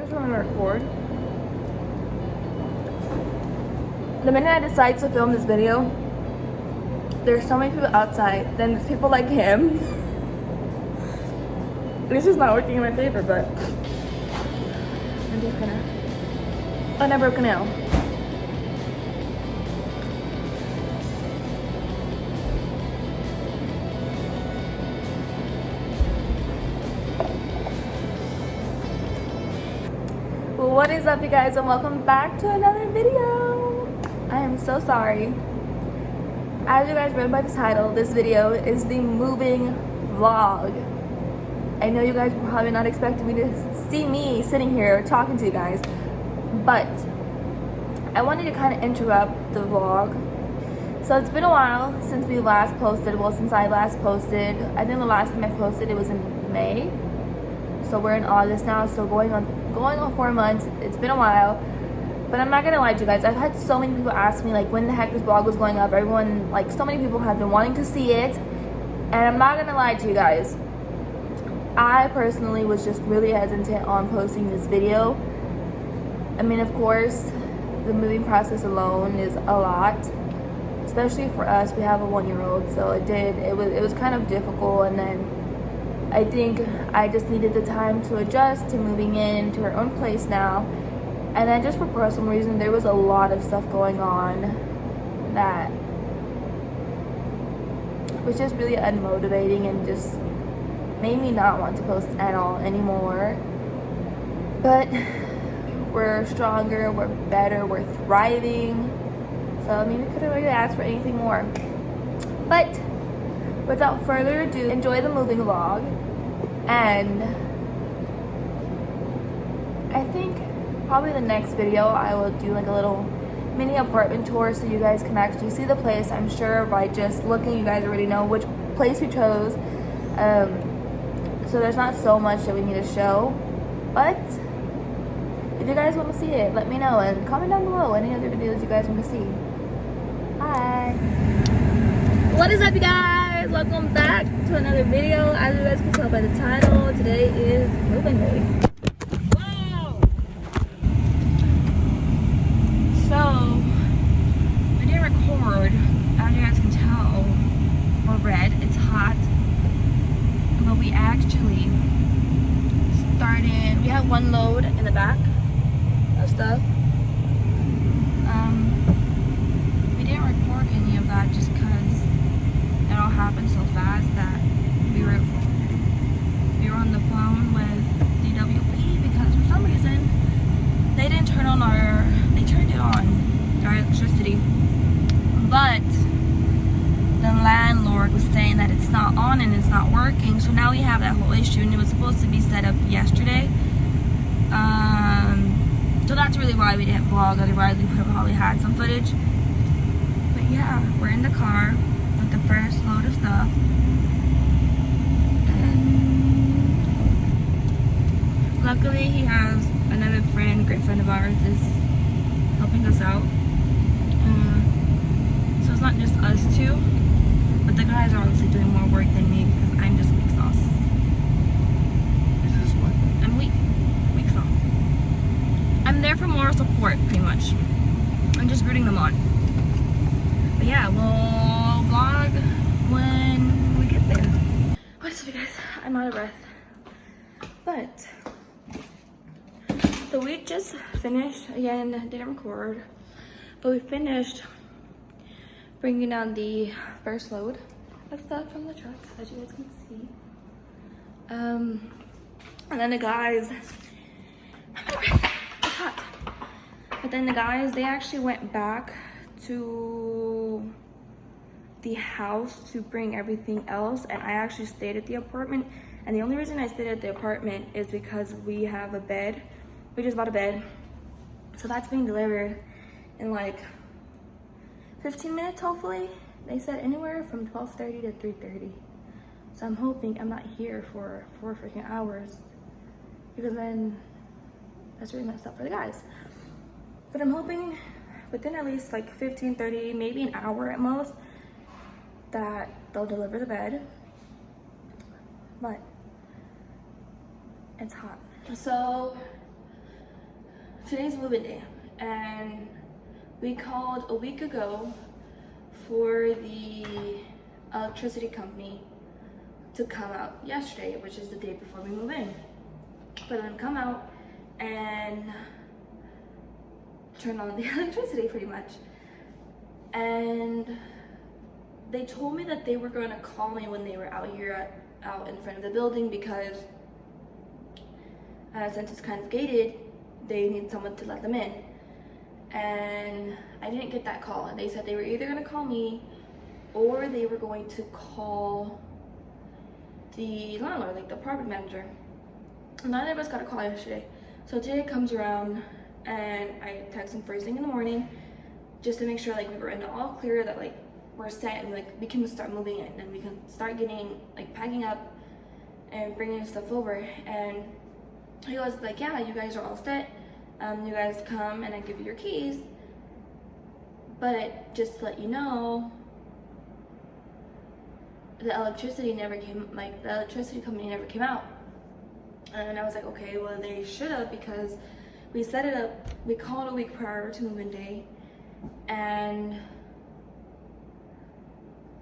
just want to record. The minute I decide to film this video, there's so many people outside. Then there's people like him. This is not working in my favor, but I'm just gonna. Oh, and I broke a nail. What is up, you guys, and welcome back to another video. I am so sorry. As you guys read by the title, this video is the moving vlog. I know you guys were probably not expecting me to see me sitting here talking to you guys, but I wanted to kind of interrupt the vlog. So it's been a while since we last posted. Well, since I last posted, I think the last time I posted it was in May. So we're in August now, so going on 4 months. It's been a while, but I'm not gonna lie to you guys, I've had so many people ask me like when the heck this vlog was going up. Everyone, like, so many people have been wanting to see it, and I'm not gonna lie to you guys, I personally was just really hesitant on posting this video. I mean, of course, the moving process alone is a lot, especially for us. We have a 1-year-old, so it was kind of difficult, and then I think I just needed the time to adjust to moving into our own place now. And then just for personal reasons, there was a lot of stuff going on that was just really unmotivating and just made me not want to post at all anymore. But we're stronger, we're better, we're thriving. So I mean, we couldn't really ask for anything more. But without further ado, enjoy the moving vlog. And I think probably the next video I will do like a little mini apartment tour so you guys can actually see the place. I'm sure by just looking you guys already know which place we chose. So there's not so much that we need to show, but if you guys want to see it, let me know and comment down below any other videos you guys want to see. Hi, what is up, you guys? Welcome back to another video. As you guys can tell by the title, today is moving day. Wow! So, we didn't record. As you guys can tell, we're red. It's hot. But we actually started. We have one load in the back of stuff. We didn't record any of that just because it all happened so fast that we were on the phone with DWP because for some reason they didn't turn on they turned it on, our electricity, but the landlord was saying that it's not on and it's not working. So now we have that whole issue, and it was supposed to be set up yesterday. So that's really why we didn't vlog, otherwise we could have probably had some footage. But yeah, we're in the car with the first load of stuff, and luckily he has another friend, great friend of ours, is helping us out. So it's not just us two, but the guys are obviously doing more work than me because I'm just weak sauce. Is this what? I'm weak sauce. I'm there for moral support, pretty much. I'm just rooting them on. But yeah, we'll vlog when we get there. What is up, you guys? I'm out of breath. But so we just finished, again, didn't record, but we finished bringing down the first load of stuff from the truck, as you guys can see. And then the guys, I'm out of breath. It's hot. But then the guys, they actually went back to the house to bring everything else, and I actually stayed at the apartment. And the only reason I stayed at the apartment is because we have a bed. We just bought a bed, so that's being delivered in like 15 minutes, hopefully. They said anywhere from 12:30 to 3:30. So I'm hoping I'm not here for 4 freaking hours, because then that's really messed up for the guys. But I'm hoping within at least like 15, 30, maybe an hour at most, that they'll deliver the bed. But it's hot. So today's moving day, and we called a week ago for the electricity company to come out yesterday, which is the day before we move in, for them to come out and turn on the electricity pretty much. And they told me that they were going to call me when they were out here out in front of the building, because since it's kind of gated, they need someone to let them in. And I didn't get that call. They said they were either going to call me or they were going to call the landlord, like the property manager. Neither of us got a call yesterday. So today comes around and I text them first thing in the morning just to make sure like we were in the all clear, that like we're set and like we can start moving in and we can start getting like packing up and bringing stuff over. And he was like, yeah, you guys are all set. You guys come and I give you your keys. But just to let you know, the electricity never came, like the electricity company never came out. And I was like, okay, well they should have, because we set it up, we called a week prior to move-in day, and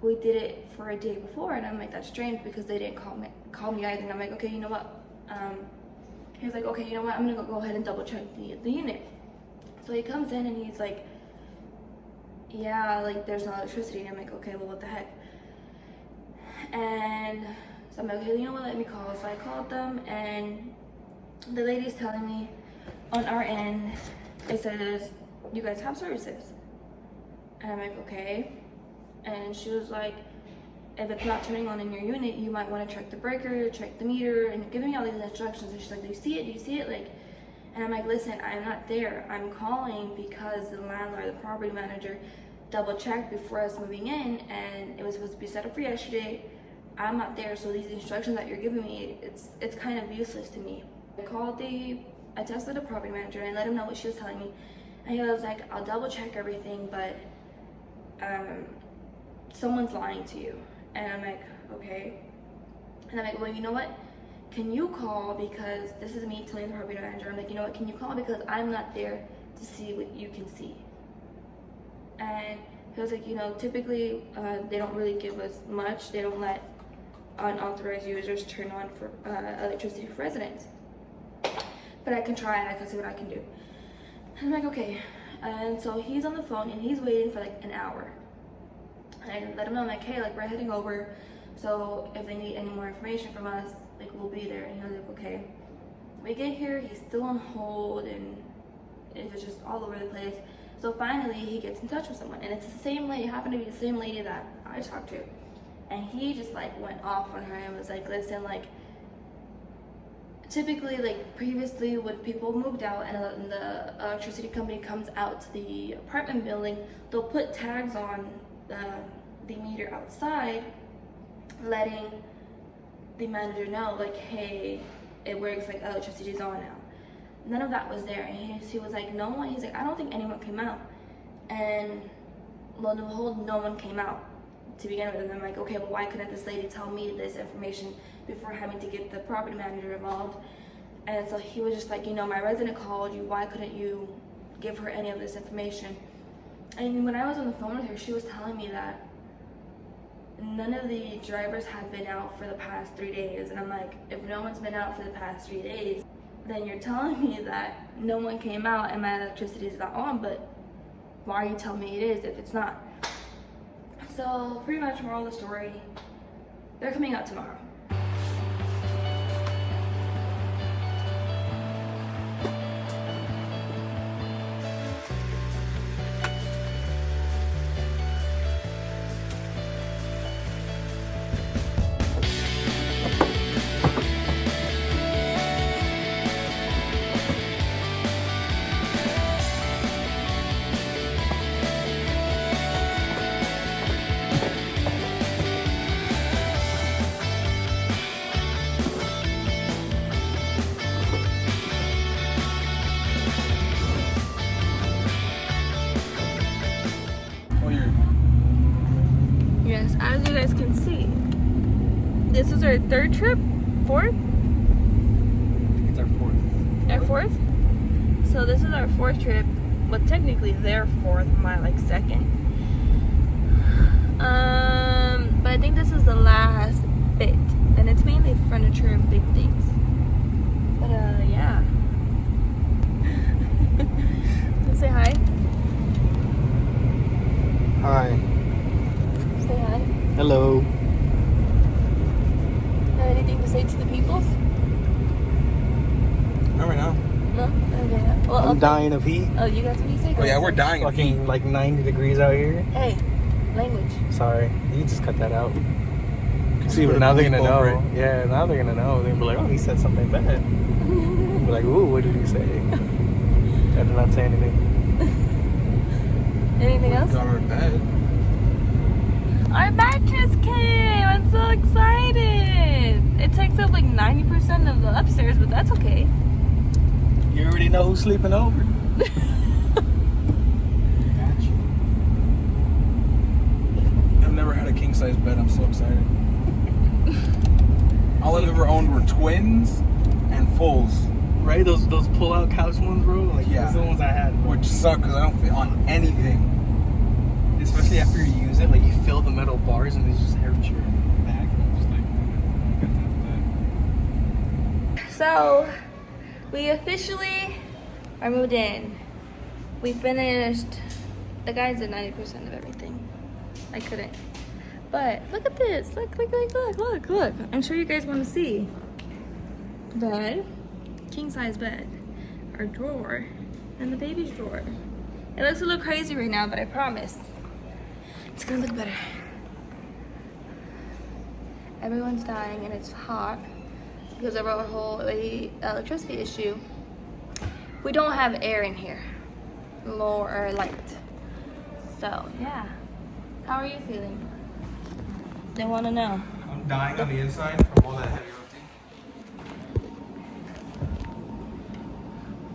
we did it for a day before. And I'm like, that's strange, because they didn't call me either. And I'm like, okay, you know what? He was like, okay, you know what? I'm gonna go ahead and double check the unit. So he comes in and he's like, yeah, like there's no electricity. And I'm like, okay, well what the heck? And so I'm like, okay, you know what, let me call. So I called them, and the lady's telling me on our end, it says, you guys have services. And I'm like, okay. And she was like, if it's not turning on in your unit, you might want to check the breaker, check the meter, and giving me all these instructions. And she's like, do you see it? Do you see it? Like, and I'm like, listen, I'm not there. I'm calling because the landlord, the property manager, double checked before us moving in, and it was supposed to be set up for yesterday. I'm not there, so these instructions that you're giving me, it's kind of useless to me. I texted the property manager and let him know what she was telling me, and he was like, I'll double check everything, but someone's lying to you. And I'm like, okay. And I'm like, well, you know what? Can you call, because this is me telling the property manager, I'm like, you know what, can you call, because I'm not there to see what you can see. And he was like, you know, typically they don't really give us much. They don't let unauthorized users turn on for electricity for residents. But I can try and I can see what I can do. And I'm like, okay. And so he's on the phone and he's waiting for like an hour. And I let him know, I'm like, hey, like we're heading over, so if they need any more information from us, like we'll be there. And he was like, okay. We get here, he's still on hold, and it was just all over the place. So finally he gets in touch with someone, and it's the same lady, happened to be the same lady that I talked to. And he just like went off on her and was like, listen, like typically, like previously when people moved out and the electricity company comes out to the apartment building, they'll put tags on the meter outside, letting the manager know like, hey, it works, like electricity's on now. None of that was there. And he was like, no one, he's like, I don't think anyone came out. And lo and behold, no one came out to begin with. And I'm like, okay, well why couldn't this lady tell me this information before having to get the property manager involved? And so he was just like, you know, my resident called you, why couldn't you give her any of this information? And when I was on the phone with her, she was telling me that none of the drivers had been out for the past 3 days. And I'm like, if no one's been out for the past 3 days, then you're telling me that no one came out and my electricity is not on, but why are you telling me it is if it's not? So pretty much moral of the story, they're coming out tomorrow. Yes, as you guys can see, this is our third trip, fourth? It's our fourth. Our fourth? So this is our fourth trip. Well, technically their fourth, my like second. But I think this is the last bit, and it's mainly furniture and big things. But yeah. Say hi. Hi. Say hi. Hello. Have anything to say to the people? Not right now. No? Okay. Well, I'm dying of heat. Oh, you got something to say? Oh yeah, we're dying. of heat. Fucking like 90 degrees out here. Hey, language. Sorry. You can just cut that out. See, Put but a now they're bleep gonna over know. it. Yeah, now they're gonna know. They're gonna be like, oh, he said something bad. Be like, ooh, what did he say? I did not say anything. Anything else? Got our bed. Our mattress came! I'm so excited! It takes up like 90% of the upstairs, but that's okay. You already know who's sleeping over. Got you. I've never had a king size bed. I'm so excited. All I've ever owned were twins and fulls, Right? Those pull-out couch ones, bro? Like, Yeah. those are the ones I had. which suck because I don't fit on anything. Especially after you use it, like, you fill the metal bars and they just hurt your back. And I'm just like, So, we officially are moved in. We finished. The guys did 90% of everything. I couldn't. But look at this. Look. I'm sure you guys want to see. Bed. King size bed. Our drawer. And the baby's drawer. It looks a little crazy right now, but I promise it's gonna look better. Everyone's dying and it's hot because of our whole electricity issue. We don't have air in here, or light. So yeah, how are you feeling? They want to know. I'm dying on the inside from all that heavy lifting.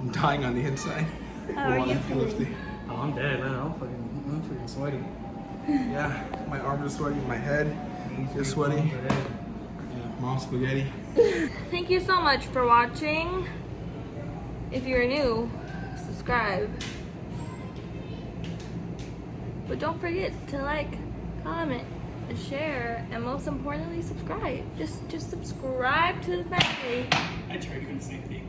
I'm dying on the inside. How from are all you that heavy feeling? lifting. oh, I'm dead, man. I'm freaking sweaty. Yeah, my arms are sweaty, my head is sweaty. Yeah, mom's spaghetti. Thank you so much for watching. If you're new, subscribe. But don't forget to like, comment, share, and most importantly, subscribe. Just subscribe to the family I tried doing the same thing.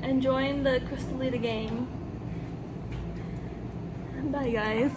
and join the Crystalita gang. Bye, guys.